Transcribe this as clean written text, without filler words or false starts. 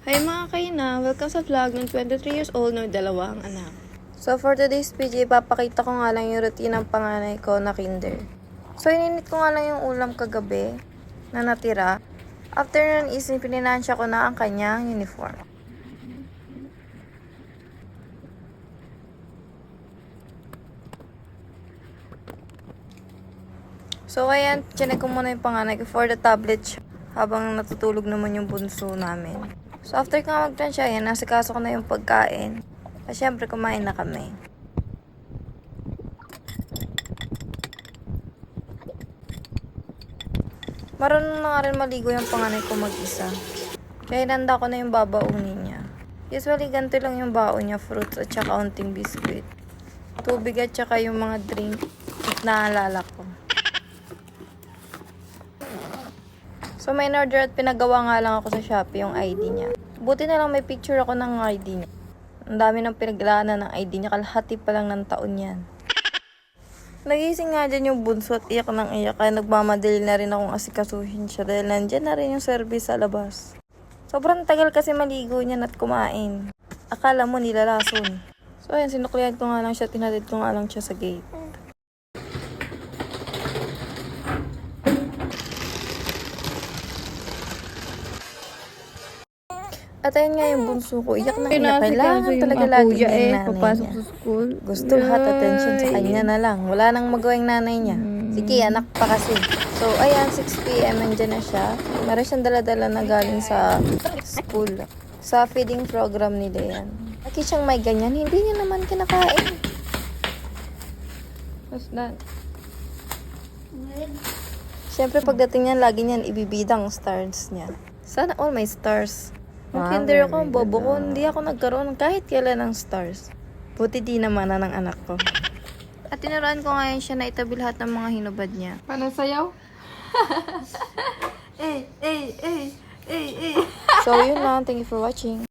Hi mga kaina! Welcome sa vlog ng 23 years old na dalawang anak. So for today's video, ipapakita ko nga lang yung routine ng panganay ko na kinder. So ininit ko nga lang yung ulam kagabi na natira. After nun is pininansya ko na ang kanyang uniform. So ayan, chinek ko muna yung panganay ko for the tablet siya, habang natutulog naman yung bunso namin. So after ko nga magtansya, yan, nasikaso ko na yung pagkain. At syempre, kumain na kami. Marunong na nga rin maligo yung panganay ko mag-isa. Kaya hinanda ko na yung babaunin niya. Usually, ganito lang yung baon niya, fruits at saka unting biskuit. Tubig at saka yung mga drink at naalala ko. So, may in-order at pinagawa nga lang ako sa Shopee yung ID niya. Buti na lang may picture ako ng ID niya. Ang dami ng pinaglaanan ng ID niya. Kalahati pa lang ng taon yan. Nagising nga dyan yung bunso at iyak ng iyak. Kaya nagmamadali na rin akong asikasuhin siya dahil nandyan na rin yung service sa labas. Sobrang tagal kasi maligo niyan at kumain. Akala mo nilalason. So, ayan, sinuklihan ko nga lang siya. Tinatid ko nga lang siya sa gate. At ayun nga yung bunso ko, iyak na iyak. Kailangan talaga lagi yung nanay papasok niya. sa school. Gusto lahat attention sa kanya na lang. Wala nang magawing nanay niya. Sige, anak pa kasi. So, ayan, 6 p.m. Nandiyan na siya. Meron siyang dala-dala na galing sa school. Sa feeding program nila yan. Lagi siyang may ganyan. Hindi niya naman kinakain. What's that? Siyempre, pagdating niyan, lagi niyan ibibidang stars niya. Sana all my stars. Nung kinder ako, ang bobo ko, hindi ako nagkaroon kahit kailan ng stars. Buti di naman na ng anak ko. At tinuruan ko ngayon siya na itabi lahat ng mga hinubad niya. Paano sayaw? So yun lang, thank you for watching.